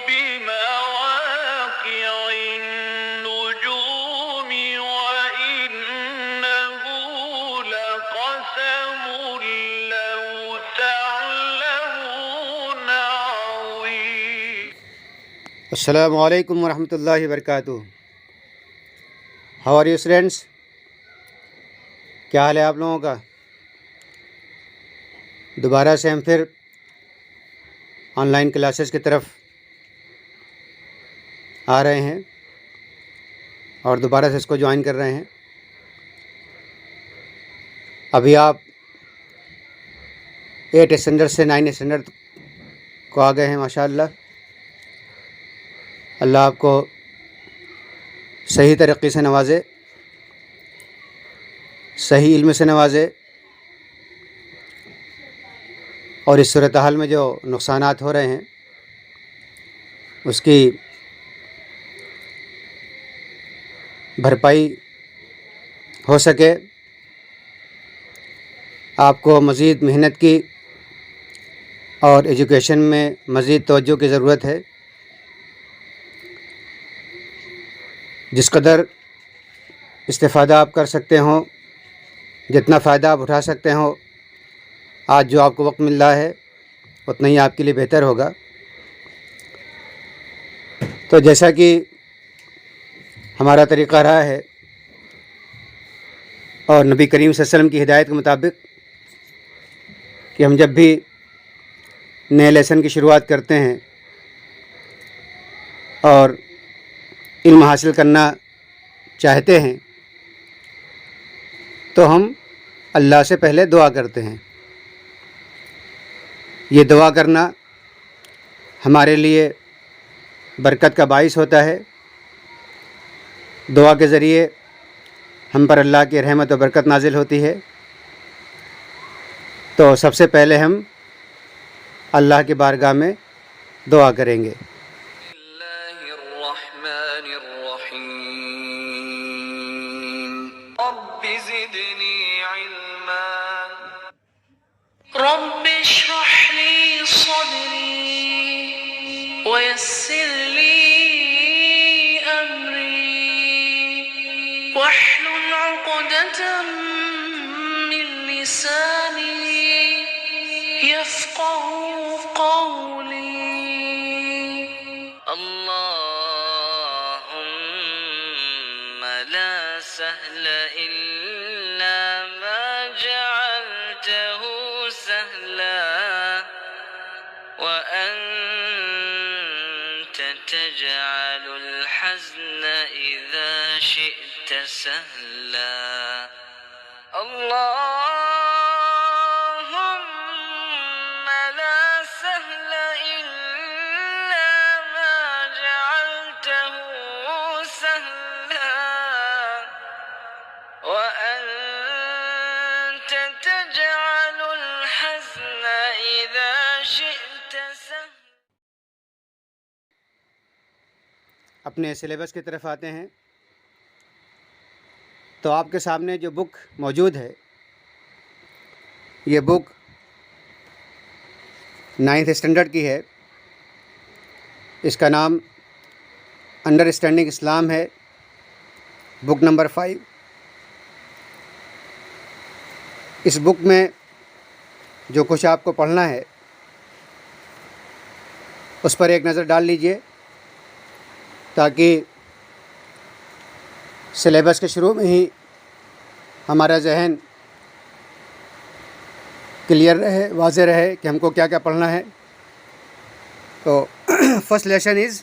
بمواقع النجوم وإنه لقسم لو تعلمون عظيم. السلام علیکم ورحمۃ اللہ وبرکاتہ. How are you students? کیا حال ہے آپ لوگوں کا؟ دوبارہ سے ہم پھر آن لائن کلاسز کی طرف آ رہے ہیں اور دوبارہ سے اس کو جوائن کر رہے ہیں. ابھی آپ 8 اسٹینڈرڈ سے 9 اسٹینڈرڈ کو آ گئے ہیں. ماشاء اللہ، اللہ آپ کو صحیح طریقے سے نوازے، صحیح علم سے نوازے، اور اس صورتحال میں جو نقصانات ہو رہے ہیں اس کی بھرپائی ہو سکے. آپ کو مزید محنت کی اور ایجوکیشن میں مزید توجہ کی ضرورت ہے. جس قدر استفادہ آپ کر سکتے ہوں، جتنا فائدہ آپ اٹھا سکتے ہوں، آج جو آپ کو وقت مل رہا ہے اتنا ہی آپ کے لیے بہتر ہوگا. تو جیسا کہ ہمارا طریقہ رہا ہے اور نبی کریم صلی اللہ علیہ وسلم کی ہدایت کے مطابق کہ ہم جب بھی نئے لیسن کی شروعات کرتے ہیں اور علم حاصل کرنا چاہتے ہیں تو ہم اللہ سے پہلے دعا کرتے ہیں. یہ دعا کرنا ہمارے لیے برکت کا باعث ہوتا ہے. دعا کے ذریعے ہم پر اللہ کی رحمت و برکت نازل ہوتی ہے. تو سب سے پہلے ہم اللہ کی بارگاہ میں دعا کریں گے. رب زدني علما رب اشرح لي صدري ويسر لي أمري واحلل عقدة من لساني يفقه قولي. اللهم لا سهل إلا ما جعلته سهلا وأنت تجعل الحزن إذا شئت سهلا. اللهم لا سهل إلا ما جعلته سهلا وأنت تجعل الحزن إذا شئت سهلا. اپنے سلیبس کی طرف آتے ہیں. تو آپ کے سامنے جو بک موجود ہے یہ بک 9th اسٹینڈرڈ کی ہے. اس کا نام انڈرسٹینڈنگ اسلام ہے، بک نمبر 5. اس بک میں جو کچھ آپ کو پڑھنا ہے اس پر ایک نظر ڈال لیجئے تاکہ سلیبس کے شروع میں ہی ہمارا ذہن کلیئر رہے، واضح رہے کہ ہم کو کیا کیا پڑھنا ہے. تو first lesson is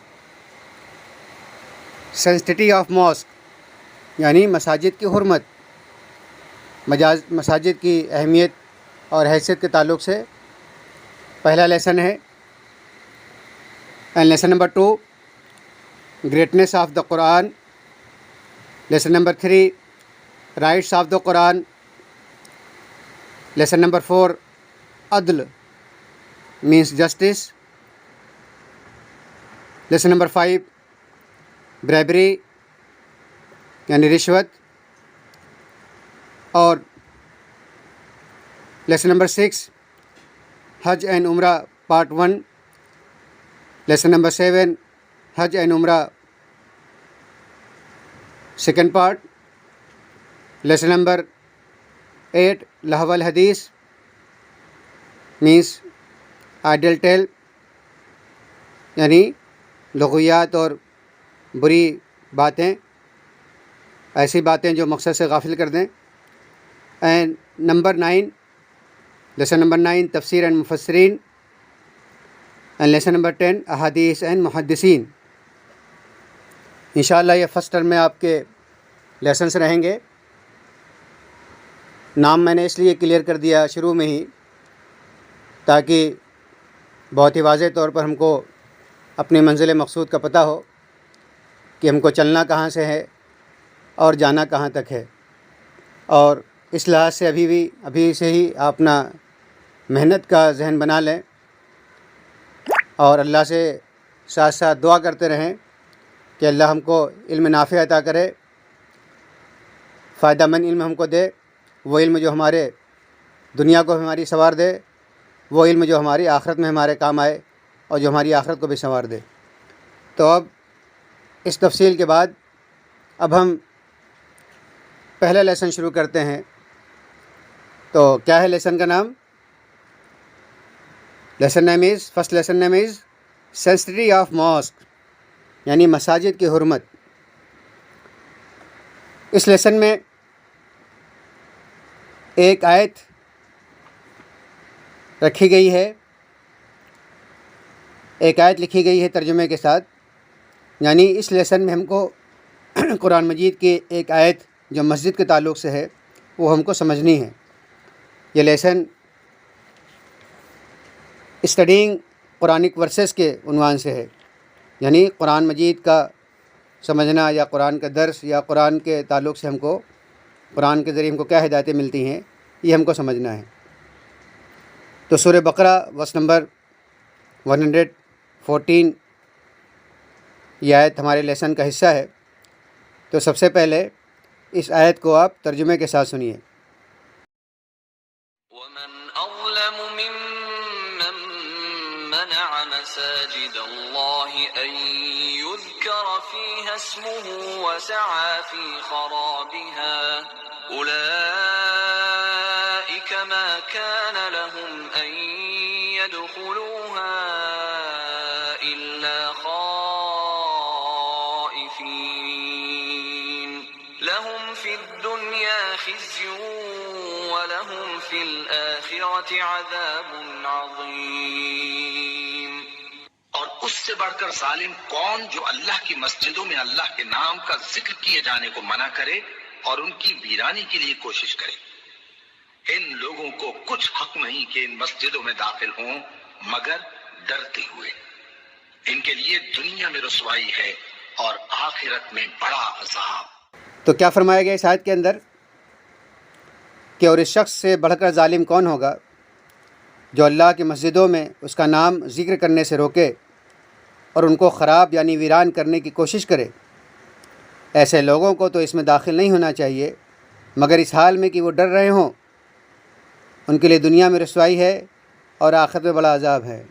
sanctity of mosque, یعنی مساجد کی حرمت، مساجد کی اہمیت اور حیثیت کے تعلق سے پہلا لیسن ہے. And lesson number 2 greatness of the Quran. Lesson number 3 rights of the Quran. Lesson number 4 عدل means justice. Lesson number 5 bribery یعنی رشوت. اور لیسن نمبر 6 حج اینڈ عمرہ part 1 lesson number 7 Hajj and عمرہ سیکنڈ پارٹ. لیسن نمبر 8 لہو الحدیث means Idol tell یعنی لغویات اور بری باتیں، ایسی باتیں جو مقصد سے غافل کر دیں. اینڈ نمبر 9 لیسن نمبر 9 تفسیر اینڈ مفسرین. اینڈ لیسن نمبر 10 احادیث اینڈ محدثین. انشاءاللہ یہ فرسٹ ٹرم میں آپ کے لیسنس رہیں گے. نام میں نے اس لیے کلیئر کر دیا شروع میں ہی تاکہ بہت ہی واضح طور پر ہم کو اپنی منزل مقصود کا پتہ ہو کہ ہم کو چلنا کہاں سے ہے اور جانا کہاں تک ہے. اور اس لحاظ سے ابھی سے ہی آپ اپنا محنت کا ذہن بنا لیں اور اللہ سے ساتھ ساتھ دعا کرتے رہیں کہ اللہ ہم کو علم نافع عطا کرے، فائدہ مند علم ہم کو دے، وہ علم جو ہمارے دنیا کو ہماری سنوار دے، وہ علم جو ہماری آخرت میں ہمارے کام آئے اور جو ہماری آخرت کو بھی سنوار دے. تو اب اس تفصیل کے بعد اب ہم پہلا لیسن شروع کرتے ہیں. تو کیا ہے لیسن کا نام؟ First lesson name is sanctity of mosque یعنی مساجد کی حرمت. اس لیسن میں ایک آیت رکھی گئی ہے، ایک آیت لکھی گئی ہے ترجمے کے ساتھ. یعنی اس لیسن میں ہم کو قرآن مجید کی ایک آیت جو مسجد کے تعلق سے ہے وہ ہم کو سمجھنی ہے. یہ لیسن اسٹڈینگ قرآنک ورسز کے عنوان سے ہے، یعنی قرآن مجید کا سمجھنا یا قرآن کا درس یا قرآن کے تعلق سے ہم کو قرآن کے ذریعے ہم کو کیا ہدایتیں ملتی ہیں یہ ہم کو سمجھنا ہے. تو سورہ بقرہ ورس نمبر 114 یہ آیت ہمارے لیسن کا حصہ ہے. تو سب سے پہلے اس آیت کو آپ ترجمے کے ساتھ سنیے. ومن أظلم ممن منع مساجد الله أن يذكر فيها اسمه وسعى في خرابها أولئك ما كان لهم أن يدخلوها إلا خائفين لهم في الدنيا خزي وَلَهُمْ فِي الْآخِرَةِ عَذَابٌ عَظِيمٌ. اور اس سے بڑھ کر ظالم کون جو اللہ کی مسجدوں میں اللہ کے نام کا ذکر کیے جانے کو منع کرے اور ان کی ویرانی کے لیے کوشش کرے. ان لوگوں کو کچھ حق نہیں کہ ان مسجدوں میں داخل ہوں مگر ڈرتے ہوئے. ان کے لیے دنیا میں رسوائی ہے اور آخرت میں بڑا عذاب. تو کیا فرمایا گیا اس آیت کے اندر کہ اور اس شخص سے بڑھ کر ظالم کون ہوگا جو اللہ کی مسجدوں میں اس کا نام ذکر کرنے سے روکے اور ان کو خراب یعنی ویران کرنے کی کوشش کرے. ایسے لوگوں کو تو اس میں داخل نہیں ہونا چاہیے مگر اس حال میں کہ وہ ڈر رہے ہوں. ان کے لیے دنیا میں رسوائی ہے اور آخرت میں بڑا عذاب ہے.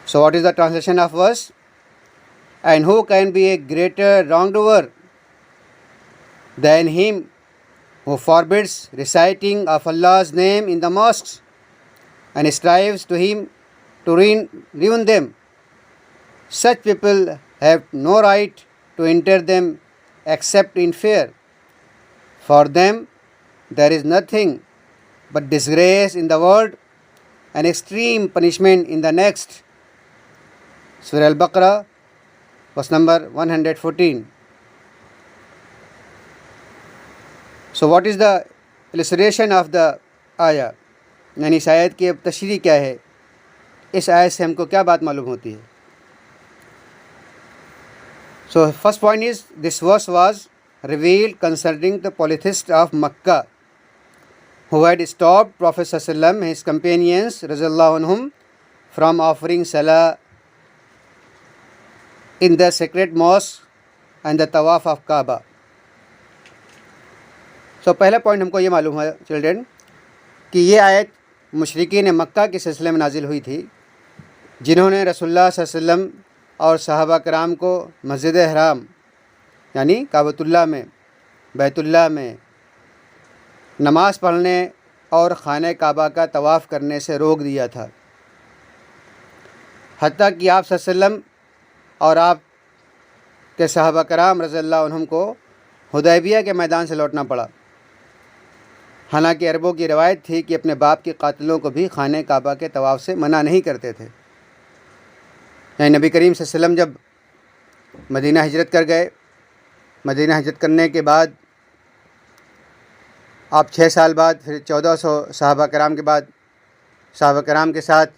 So what is the translation of verse? And who can be a greater wrongdoer than him who forbids reciting of Allah's name in the mosques and strives to ruin them? Such people have no right to enter them except in fear. For them there is nothing but disgrace in the world and extreme punishment in the next. Surah Al-Baqarah, verse number 114. So what is the illustration of the ayah? یعنی اس آیت کی اب تشریح کیا ہے؟ اس آیت سے ہم کو کیا بات معلوم ہوتی ہے؟ So first point is this verse was revealed concerning the polytheists of Makkah who had stopped Prophet ﷺ and his companions radiyallahu anhum from offering salah in the sacred mosque and the tawaf of Kaaba. So پہلا point ہم کو یہ معلوم ہے children کہ یہ آیت مشرکین مکہ کے سلسلے میں نازل ہوئی تھی جنہوں نے رسول اللہ صلی اللہ علیہ وسلم اور صحابہ کرام کو مسجد حرام یعنی کعبۃ اللہ میں، بیت اللہ میں نماز پڑھنے اور خانہ کعبہ کا طواف کرنے سے روک دیا تھا، حتیٰ کہ آپ صلی اللہ علیہ وسلم اور آپ کے صحابہ کرام رضی اللہ عنہم کو حدیبیہ کے میدان سے لوٹنا پڑا۔ حالانکہ عربوں کی روایت تھی کہ اپنے باپ کے قاتلوں کو بھی خانہ کعبہ کے طواف سے منع نہیں کرتے تھے۔ یعنی نبی کریم صلی اللہ علیہ وسلم جب مدینہ ہجرت کر گئے، مدینہ ہجرت کرنے کے بعد آپ 6 سال بعد پھر 1400 صحابہ کرام کے بعد صحابہ کرام کے ساتھ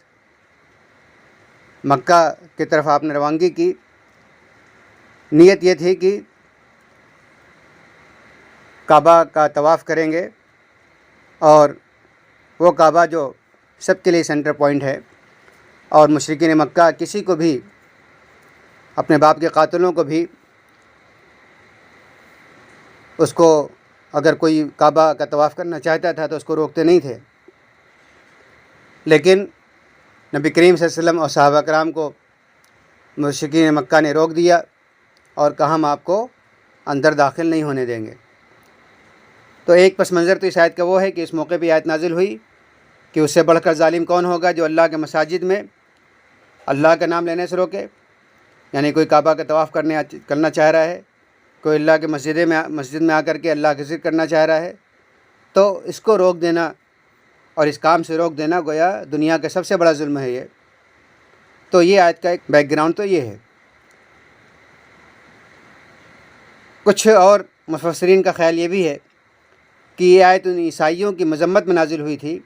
مکہ کی طرف آپ نے روانگی کی۔ نیت یہ تھی کہ کعبہ کا طواف کریں گے، اور وہ کعبہ جو سب کے لیے سینٹر پوائنٹ ہے، اور مشرکین مکہ کسی کو بھی، اپنے باپ کے قاتلوں کو بھی، اس کو اگر کوئی کعبہ کا طواف کرنا چاہتا تھا تو اس کو روکتے نہیں تھے۔ لیکن نبی کریم صلی اللہ علیہ وسلم اور صحابہ کرام کو مشرکین مکہ نے روک دیا اور کہا ہم آپ کو اندر داخل نہیں ہونے دیں گے۔ تو ایک پس منظر تو اس آیت کا وہ ہے کہ اس موقع پہ آیت نازل ہوئی کہ اس سے بڑھ کر ظالم کون ہوگا جو اللہ کے مساجد میں اللہ کا نام لینے سے روکے۔ یعنی کوئی کعبہ کا طواف کرنا چاہ رہا ہے، کوئی اللہ کے مسجد میں آ کر کے اللہ کا ذکر کرنا چاہ رہا ہے، تو اس کو روک دینا اور اس کام سے روک دینا گویا دنیا کا سب سے بڑا ظلم ہے یہ۔ تو یہ آیت کا ایک بیک گراؤنڈ تو یہ ہے۔ کچھ اور مفسرین کا خیال یہ بھی ہے کہ یہ آیت ان عیسائیوں کی مذمت میں نازل ہوئی تھی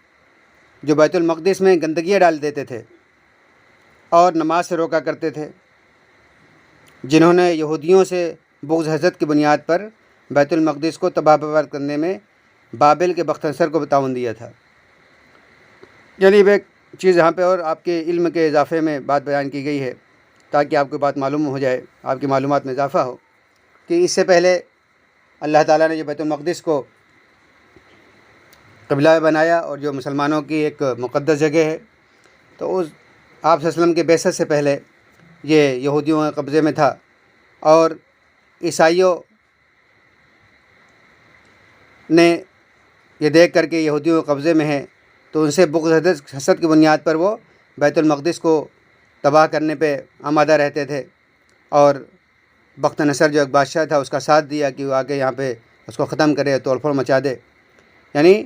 جو بیت المقدس میں گندگیاں ڈال دیتے تھے اور نماز سے روکا کرتے تھے، جنہوں نے یہودیوں سے بغض حسد کی بنیاد پر بیت المقدس کو تباہ برباد کرنے میں بابل کے بخت نصر کو تعاون دیا تھا۔ یعنی ایک چیز یہاں پہ اور آپ کے علم کے اضافے میں بات بیان کی گئی ہے تاکہ آپ کو بات معلوم ہو جائے، آپ کی معلومات میں اضافہ ہو، کہ اس سے پہلے اللہ تعالیٰ نے جو بیت المقدس کو قبلہ بنایا اور جو مسلمانوں کی ایک مقدس جگہ ہے، تو اس آپ صلی اللہ علیہ وسلم کے بعثت سے پہلے یہ یہودیوں کے قبضے میں تھا، اور عیسائیوں نے یہ دیکھ کر کے یہودیوں کے قبضے میں ہے تو ان سے بغض حسد کی بنیاد پر وہ بیت المقدس کو تباہ کرنے پہ آمادہ رہتے تھے، اور بخت نصر جو ایک بادشاہ تھا اس کا ساتھ دیا کہ وہ آ کے یہاں پہ اس کو ختم کرے، توڑ پھوڑ مچا دے۔ یعنی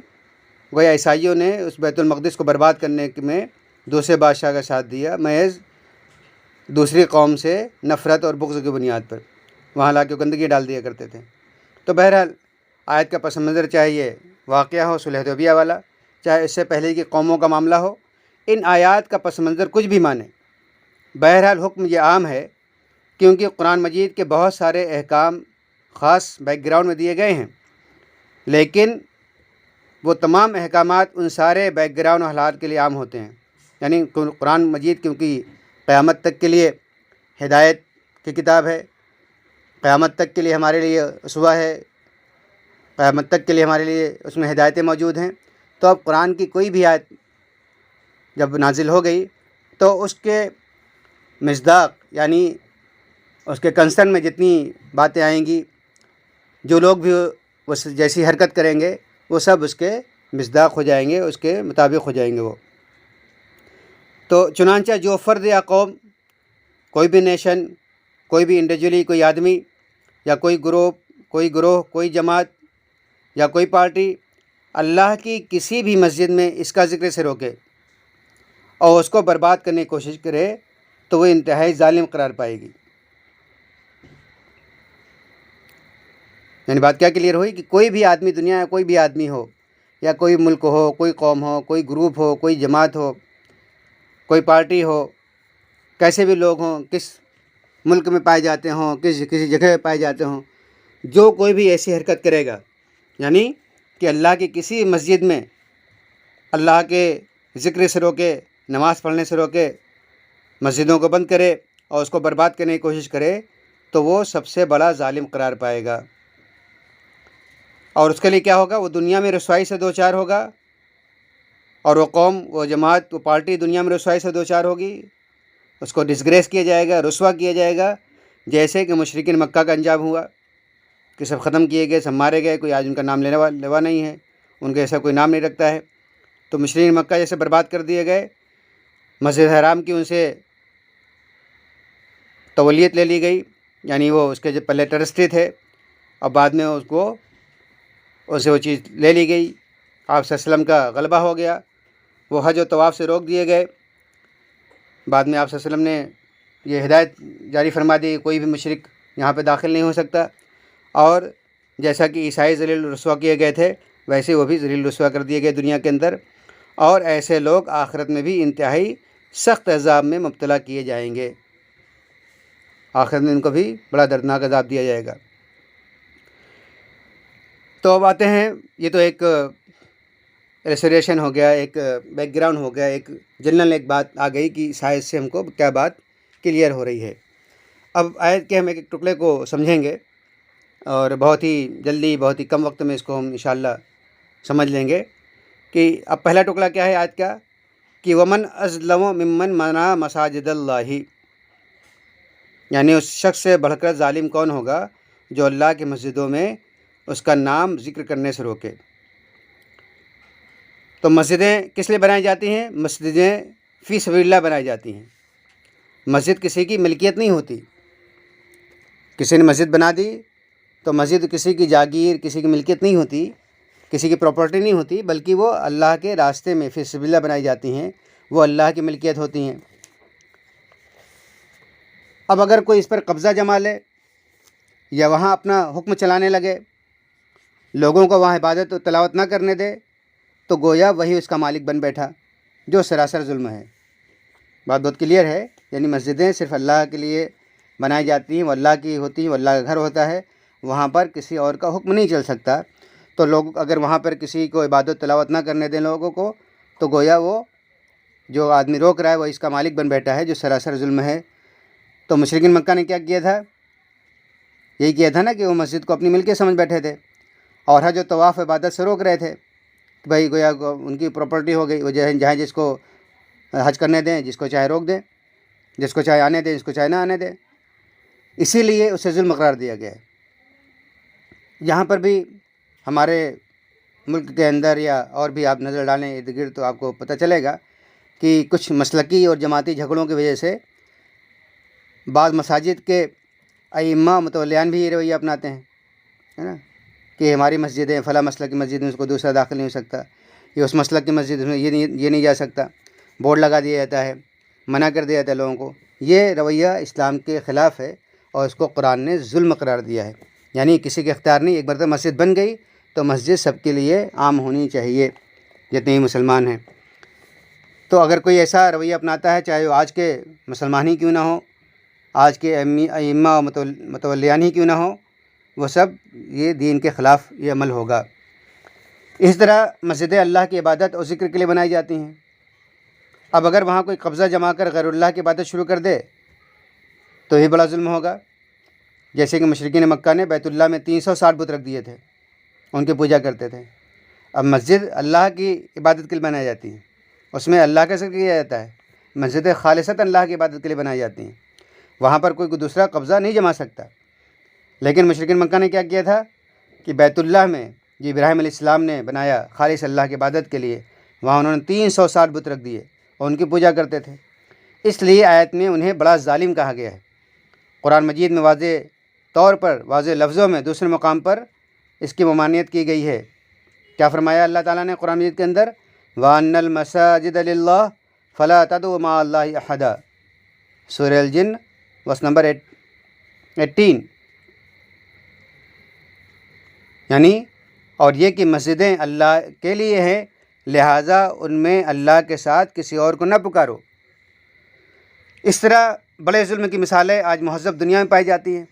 گویا عیسائیوں نے اس بیت المقدس کو برباد کرنے میں دوسرے بادشاہ کا ساتھ دیا، محض دوسری قوم سے نفرت اور بغض کی بنیاد پر وہاں لا کے گندگی ڈال دیا کرتے تھے۔ تو بہرحال آیت کا پس منظر چاہے یہ واقعہ ہو صلح حدیبیہ والا، چاہے اس سے پہلے کی قوموں کا معاملہ ہو، ان آیات کا پس منظر کچھ بھی مانے، بہرحال حکم یہ عام ہے، کیونکہ قرآن مجید کے بہت سارے احکام خاص بیک گراؤنڈ میں دیے گئے ہیں، لیکن وہ تمام احکامات ان سارے بیک گراؤنڈ و حالات کے لیے عام ہوتے ہیں۔ یعنی قرآن مجید کیونکہ قیامت تک کے لیے ہدایت کی کتاب ہے، قیامت تک کے لیے ہمارے لیے اسوہ ہے، قیامت تک کے لیے ہمارے لیے اس میں ہدایتیں موجود ہیں، تو اب قرآن کی کوئی بھی آیت جب نازل ہو گئی تو اس کے مصداق یعنی اس کے کنسرن میں جتنی باتیں آئیں گی، جو لوگ بھی اس جیسی حرکت کریں گے وہ سب اس کے مصداق ہو جائیں گے، اس کے مطابق ہو جائیں گے وہ۔ تو چنانچہ جو فرد یا قوم، کوئی بھی نیشن، کوئی بھی انڈیویجولی، کوئی آدمی یا کوئی گروہ، کوئی جماعت یا کوئی پارٹی اللہ کی کسی بھی مسجد میں اس کا ذکر سے روکے اور اس کو برباد کرنے کی کوشش کرے تو وہ انتہائی ظالم قرار پائے گی۔ یعنی بات کیا کلیئر ہوئی کہ کوئی بھی آدمی، دنیا میں کوئی بھی آدمی ہو، یا کوئی ملک ہو، کوئی قوم ہو، کوئی گروپ ہو، کوئی جماعت ہو، کوئی پارٹی ہو، کیسے بھی لوگ ہوں، کس ملک میں پائے جاتے ہوں، کسی جگہ پہ پائے جاتے ہوں، جو کوئی بھی ایسی حرکت کرے گا، یعنی کہ اللہ کی کسی مسجد میں اللہ کے ذکر سے روکے، نماز پڑھنے سے روکے، مسجدوں کو بند کرے اور اس کو برباد کرنے کی کوشش کرے، تو وہ سب سے بڑا ظالم قرار پائے گا۔ اور اس کے لیے کیا ہوگا؟ وہ دنیا میں رسوائی سے دوچار ہوگا، اور وہ قوم، وہ جماعت، وہ پارٹی دنیا میں رسوائی سے دوچار ہوگی، اس کو ڈسگریس کیا جائے گا، رسوا کیا جائے گا، جیسے کہ مشرکین مکہ کا انجام ہوا کہ سب ختم کیے گئے، سب مارے گئے، کوئی آج ان کا نام لیوا نہیں ہے، ان کا ایسا کوئی نام نہیں رکھتا ہے۔ تو مشرکین مکہ جیسے برباد کر دیے گئے، مسجد حرام کی ان سے تولیت لے لی گئی، یعنی وہ اس کے جو پہلے ٹرسٹی تھے اور بعد میں اسے وہ چیز لے لی گئی۔ آپ صلی اللہ علیہ وسلم کا غلبہ ہو گیا، وہ حج و طواف سے روک دیے گئے۔ بعد میں آپ صلی اللہ علیہ وسلم نے یہ ہدایت جاری فرما دی کہ کوئی بھی مشرک یہاں پہ داخل نہیں ہو سکتا، اور جیسا کہ عیسائی ذلیل رسوا کیے گئے تھے ویسے وہ بھی ذلیل رسوا کر دیے گئے دنیا کے اندر، اور ایسے لوگ آخرت میں بھی انتہائی سخت عذاب میں مبتلا کیے جائیں گے۔ آخرت میں ان کو بھی بڑا دردناک عذاب دیا جائے گا۔ تو اب آتے ہیں، یہ تو ایک ایلسٹریشن ہو گیا، ایک بیک گراؤنڈ ہو گیا، ایک جنرل ایک بات آ گئی کہ شاید سے ہم کو کیا بات کلیئر ہو رہی ہے۔ اب آیت کے ہم ایک ٹکڑے کو سمجھیں گے اور بہت ہی جلدی، بہت ہی کم وقت میں اس کو ہم انشاءاللہ سمجھ لیں گے کہ اب پہلا ٹکڑا کیا ہے آیت کا، کہ ومن اظلم ممن منع مساجد اللہ، یعنی اس شخص سے بڑھ کر ظالم کون ہوگا جو اللہ کی مسجدوں میں اس کا نام ذکر کرنے سے روکے۔ تو مسجدیں کس لیے بنائی جاتی ہیں؟ مسجدیں فی سبیل اللہ بنائی جاتی ہیں۔ مسجد کسی کی ملکیت نہیں ہوتی، کسی نے مسجد بنا دی تو مسجد کسی کی جاگیر، کسی کی ملکیت نہیں ہوتی، کسی کی پراپرٹی نہیں ہوتی، بلکہ وہ اللہ کے راستے میں فی سبیل اللہ بنائی جاتی ہیں، وہ اللہ کی ملکیت ہوتی ہیں۔ اب اگر کوئی اس پر قبضہ جما لے یا وہاں اپنا حکم چلانے لگے، لوگوں کو وہاں عبادت و تلاوت نہ کرنے دے، تو گویا وہی اس کا مالک بن بیٹھا، جو سراسر ظلم ہے۔ بات بہت کلیئر ہے، یعنی مسجدیں صرف اللہ کے لیے بنائی جاتی ہیں، وہ اللہ کی ہوتی ہیں، وہ اللہ کا گھر ہوتا ہے، وہاں پر کسی اور کا حکم نہیں چل سکتا۔ تو لوگ اگر وہاں پر کسی کو عبادت تلاوت نہ کرنے دیں لوگوں کو، تو گویا وہ جو آدمی روک رہا ہے وہ اس کا مالک بن بیٹھا ہے، جو سراسر ظلم ہے۔ تو مشرکین مکہ نے کیا کیا تھا؟ یہی کیا تھا نا کہ وہ مسجد کو اپنی ملکیت سمجھ بیٹھے تھے اور حج و طواف عبادت سے روک رہے تھے کہ بھائی گویا ان کی پراپرٹی ہو گئی، وہ جہاں جس کو حج کرنے دیں، جس کو چاہے روک دیں، جس کو چاہے آنے دیں، جس کو چاہے نہ آنے دیں۔ اسی لیے اسے ظلم قرار دیا گیا ہے۔ یہاں پر بھی ہمارے ملک کے اندر یا اور بھی آپ نظر ڈالیں ارد گرد تو آپ کو پتہ چلے گا کہ کچھ مسلکی اور جماعتی جھگڑوں کی وجہ سے بعض مساجد کے ائمہ متولیان بھی یہ رویہ اپناتے ہیں، ہے نا، کہ ہماری مسجدیں فلاں مسلک کی مسجد میں اس کو دوسرا داخل نہیں ہو سکتا، یہ اس مسلک کی مسجد میں یہ نہیں جا سکتا، بورڈ لگا دیا جاتا ہے، منع کر دیا جاتا ہے لوگوں کو۔ یہ رویہ اسلام کے خلاف ہے اور اس کو قرآن نے ظلم قرار دیا ہے۔ یعنی کسی کے اختیار نہیں، ایک مرتبہ مسجد بن گئی تو مسجد سب کے لیے عام ہونی چاہیے، جتنے ہی مسلمان ہیں۔ تو اگر کوئی ایسا رویہ اپناتا ہے، چاہے وہ آج کے مسلمان ہی کیوں نہ ہو، آج کے ائمہ و متولیان ہی کیوں نہ ہو، وہ سب یہ دین کے خلاف یہ عمل ہوگا۔ اس طرح مسجدیں اللہ کی عبادت اور ذکر کے لیے بنائی جاتی ہیں۔ اب اگر وہاں کوئی قبضہ جما کر غیر اللہ کی عبادت شروع کر دے تو یہ بڑا ظلم ہوگا۔ جیسے کہ مشرکین مکہ نے بیت اللہ میں 360 بت رکھ دیے تھے، ان کی پوجا کرتے تھے۔ اب مسجد اللہ کی عبادت کے لیے بنائی جاتی ہے، اس میں اللہ کا ذکر کیا جاتا ہے، مسجد خالصتاً اللہ کی عبادت کے لیے بنائی جاتی ہیں، وہاں پر کوئی دوسرا قبضہ نہیں جما سکتا۔ لیکن مشرکین مکہ نے کیا کیا تھا کہ بیت اللہ میں جو ابراہیم علیہ السلام نے بنایا خالص اللہ کی عبادت کے لیے، وہاں انہوں نے 360 بت رکھ دیے اور ان کی پوجا کرتے تھے۔ اس لیے آیت میں انہیں بڑا ظالم کہا گیا ہے۔ قرآن مجید میں واضح طور پر، واضح لفظوں میں دوسرے مقام پر اس کی ممانعت کی گئی ہے۔ کیا فرمایا اللہ تعالیٰ نے قرآن مجید کے اندر؟ وَأَنَّ الْمَسَاجِدَ لِلَّهِ فَلَا تَدْعُوا مَعَ اللَّهِ أَحَدًا، سورہ الجن ورس نمبر 18۔ یعنی اور یہ کہ مسجدیں اللہ کے لیے ہیں، لہٰذا ان میں اللہ کے ساتھ کسی اور کو نہ پکارو۔ اس طرح بڑے ظلم کی مثالیں آج مہذب دنیا میں پائی جاتی ہیں۔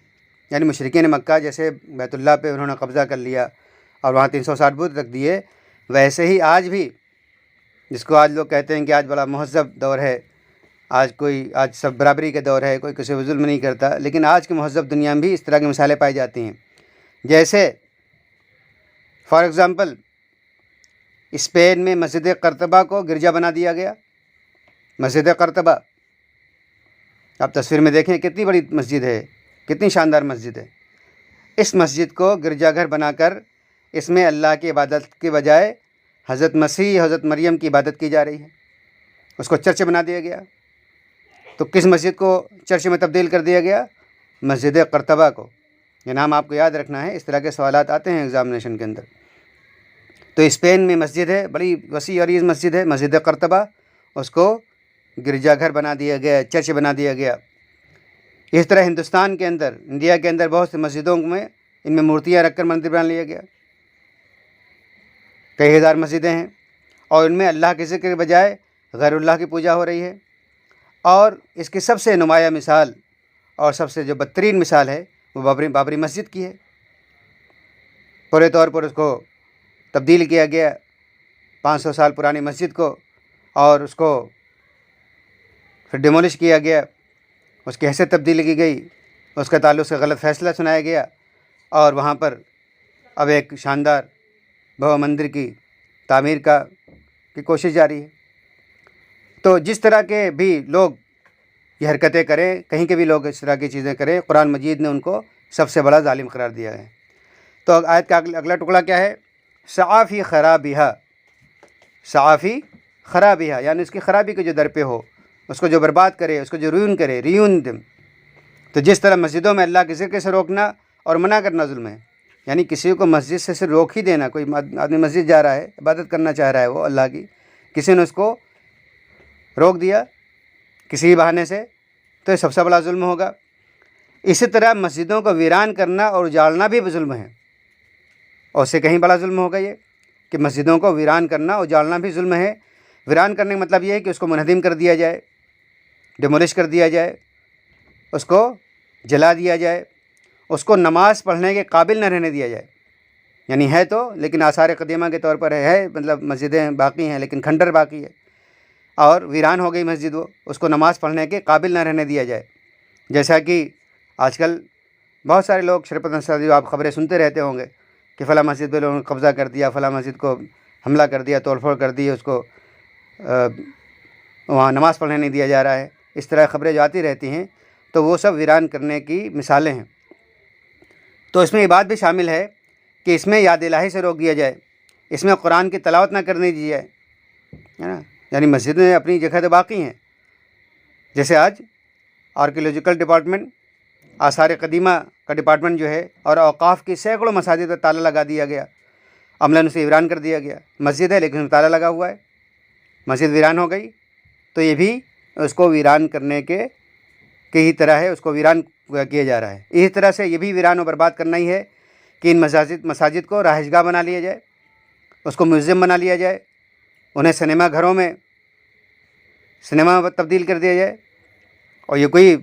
یعنی مشرکین مکہ جیسے بیت اللہ پہ انہوں نے قبضہ کر لیا اور وہاں 360 بت رکھ دیے، ویسے ہی آج بھی، جس کو آج لوگ کہتے ہیں کہ آج بڑا مہذب دور ہے، آج سب برابری کا دور ہے، کوئی کسی کو ظلم نہیں کرتا، لیکن آج کی مہذب دنیا میں بھی اس طرح کی مثالیں پائی جاتی ہیں۔ جیسے فار ایگزامپل اسپین میں مسجد قرطبہ کو گرجا بنا دیا گیا۔ مسجد قرطبہ آپ تصویر میں دیکھیں کتنی بڑی مسجد ہے، کتنی شاندار مسجد ہے۔ اس مسجد کو گرجا گھر بنا کر اس میں اللہ کی عبادت کے بجائے حضرت مسیح، حضرت مریم کی عبادت کی جا رہی ہے۔ اس کو چرچ بنا دیا گیا۔ تو کس مسجد کو چرچ میں تبدیل کر دیا گیا؟ مسجد قرطبہ کو۔ یہ نام آپ کو یاد رکھنا ہے، اس طرح کے سوالات آتے ہیں ایگزامینیشن کے اندر۔ تو اسپین میں مسجد ہے، بڑی وسیع عریض مسجد ہے، مسجد قرطبہ، اس کو گرجا گھر بنا دیا گیا، چرچ بنا دیا گیا۔ اس طرح ہندوستان کے اندر، انڈیا کے اندر بہت سی مسجدوں میں ان میں مورتیاں رکھ کر مندر بنا لیا گیا۔ کئی ہزار مسجدیں ہیں اور ان میں اللہ کے ذکر کے بجائے غیر اللہ کی پوجا ہو رہی ہے۔ اور اس کی سب سے نمایاں مثال اور سب سے جو بدترین مثال ہے وہ بابری مسجد کی ہے۔ پورے طور پر اس کو تبدیل کیا گیا، 500 سال پرانی مسجد کو، اور اس کو پھر ڈیمولش کیا گیا، اس کی حیثیت تبدیل کی گئی، اس کے تعلق سے غلط فیصلہ سنایا گیا، اور وہاں پر اب ایک شاندار بھو مندر کی تعمیر کی کوشش جاری ہے۔ تو جس طرح کے بھی لوگ یہ حرکتیں کریں، کہیں کے بھی لوگ اس طرح کی چیزیں کریں، قرآن مجید نے ان کو سب سے بڑا ظالم قرار دیا ہے۔ تو آیت کا اگلا ٹکڑا کیا ہے؟ سعی فی خرابہا، سعی فی خرابہا، یعنی اس کی خرابی کے جو در پہ ہو، اس کو جو برباد کرے، اس کو جو روین کرے، ریون۔ تو جس طرح مسجدوں میں اللہ کے ذکر سے روکنا اور منع کرنا ظلم ہے، یعنی کسی کو مسجد سے صرف روک ہی دینا، کوئی آدمی مسجد جا رہا ہے، عبادت کرنا چاہ رہا ہے وہ اللہ کی، کسی نے اس کو روک دیا کسی بہانے سے، تو یہ سب سے بڑا ظلم ہوگا۔ اسی طرح مسجدوں کو ویران کرنا اور اجاڑنا بھی ظلم ہے، اور اس سے کہیں بڑا ظلم ہوگا یہ کہ مسجدوں کو ویران کرنا اور اجاڑنا بھی ظلم ہے۔ ویران کرنے کا مطلب یہ ہے کہ اس کو منہدم کر دیا جائے، ڈیمولش کر دیا جائے، اس کو جلا دیا جائے، اس کو نماز پڑھنے کے قابل نہ رہنے دیا جائے۔ یعنی ہے تو، لیکن آثار قدیمہ کے طور پر ہے، مطلب مسجدیں باقی ہیں لیکن کھنڈر باقی ہے، اور ویران ہو گئی مسجد، وہ اس کو نماز پڑھنے کے قابل نہ رہنے دیا جائے۔ جیسا کہ آج کل بہت سارے لوگ شرپت جو آپ خبریں سنتے رہتے ہوں گے کہ فلاں مسجد پہ لوگوں نے قبضہ کر دیا، فلاں مسجد کو حملہ کر دیا، توڑ پھوڑ کر دی، اس کو وہاں نماز پڑھنے نہیں دیا جا رہا ہے، اس طرح خبریں جو آتی رہتی ہیں، تو وہ سب ویران کرنے کی مثالیں ہیں۔ تو اس میں یہ بات بھی شامل ہے کہ اس میں یاد الہی سے روک دیا جائے، اس میں قرآن کی تلاوت نہ کرنے دی جائے، ہے نا، یعنی مسجدیں اپنی جگہ تو باقی ہیں۔ جیسے آج آرکیولوجیکل ڈپارٹمنٹ، آثار قدیمہ کا ڈپارٹمنٹ جو ہے، اور اوقاف کی سینکڑوں مساجد پر تالا لگا دیا گیا، عملاً اسے ویران کر دیا گیا۔ مسجد ہے لیکن اس میں تالا لگا ہوا ہے، مسجد ویران ہو گئی، تو یہ بھی اس کو ویران کرنے کے ہی طرح ہے، اس کو ویران کیا جا رہا ہے۔ اسی طرح سے یہ بھی ویران و برباد کرنا ہی ہے کہ ان مساجد کو رہائش گاہ بنا لیا جائے، اس کو میوزیم بنا لیا جائے، انہیں سنیما گھروں میں سنیما تبدیل کر دیا جائے۔ اور یہ کوئی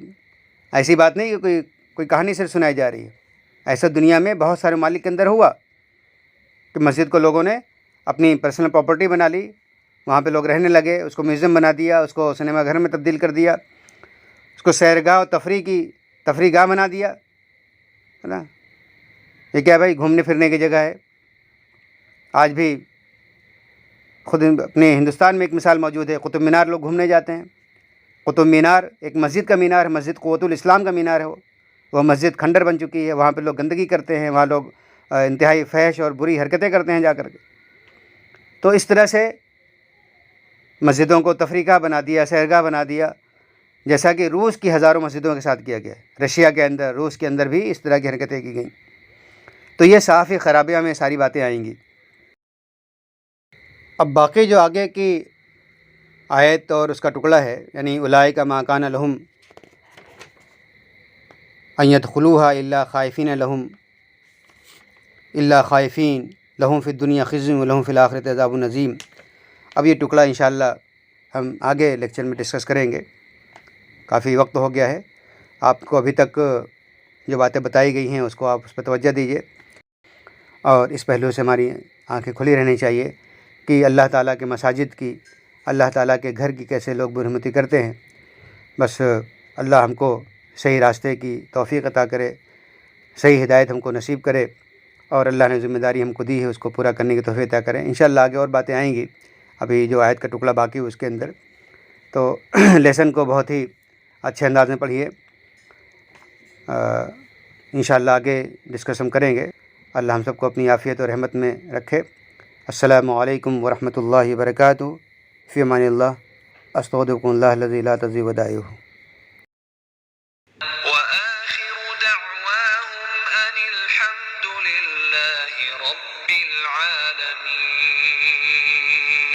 ایسی بات نہیں کہ کوئی کہانی صرف سنائی جا رہی ہے، ایسا دنیا میں بہت سارے ممالک کے اندر ہوا کہ مسجد کو لوگوں نے اپنی پرسنل پراپرٹی بنا لی، وہاں پہ لوگ رہنے لگے، اس کو میوزیم بنا دیا، اس کو سنیما گھر میں تبدیل کر دیا، اس کو سیرگاہ اور تفریح گاہ بنا دیا، ہے نا۔ یہ کیا بھائی، گھومنے پھرنے کی جگہ ہے۔ آج بھی خود اپنے ہندوستان میں ایک مثال موجود ہے، قطب مینار لوگ گھومنے جاتے ہیں۔ قطب مینار ایک مسجد کا مینار ہے، مسجد قوت الاسلام کا مینار ہے، وہ مسجد کھنڈر بن چکی ہے، وہاں پہ لوگ گندگی کرتے ہیں، وہاں لوگ انتہائی فحش اور بری حرکتیں کرتے ہیں جا کر کے۔ تو اس طرح سے مسجدوں کو تفریح گاہ بنا دیا، سیرگاہ بنا دیا، جیسا کہ روس کی ہزاروں مسجدوں کے ساتھ کیا گیا ہے۔ رشیا کے اندر، روس کے اندر بھی اس طرح کی حرکتیں کی گئیں۔ تو یہ صافی خرابیہ میں ساری باتیں آئیں گی۔ اب باقی جو آگے کی آیت اور اس کا ٹکڑا ہے، یعنی اولئک ما کان لہم ان یدخلوها الا خائفین لہم فی الدنیا خزی ولہم فی الآخرۃ عذاب عظیم۔ اب یہ ٹکڑا انشاءاللہ ہم آگے لیکچر میں ڈسکس کریں گے، کافی وقت ہو گیا ہے۔ آپ کو ابھی تک جو باتیں بتائی گئی ہیں اس کو آپ اس پہ توجہ دیجیے، اور اس پہلو سے ہماری آنکھیں کھلی رہنی چاہیے کہ اللہ تعالیٰ کے مساجد کی، اللہ تعالیٰ کے گھر کی کیسے لوگ برحمتی کرتے ہیں۔ بس اللہ ہم کو صحیح راستے کی توفیق عطا کرے، صحیح ہدایت ہم کو نصیب کرے، اور اللہ نے ذمہ داری ہم کو دی ہے اس کو پورا کرنے کی توفیق عطا کرے۔ انشاءاللہ آگے اور باتیں آئیں گی، ابھی جو آیت کا ٹکڑا باقی ہے اس کے اندر، تو لیسن کو بہت ہی اچھے انداز میں پڑھیے. انشاءاللہ آگے ڈسکس ہم کریں گے. اللہ ہم سب کو اپنی عافیت اور رحمت میں رکھے. السلام علیکم ورحمۃ اللہ وبرکاتہ. فی امان اللہ. استودعکم اللہ الذی لا تضیع ودائعہ. وآخر دعواهم أن الحمد لله رب العالمين.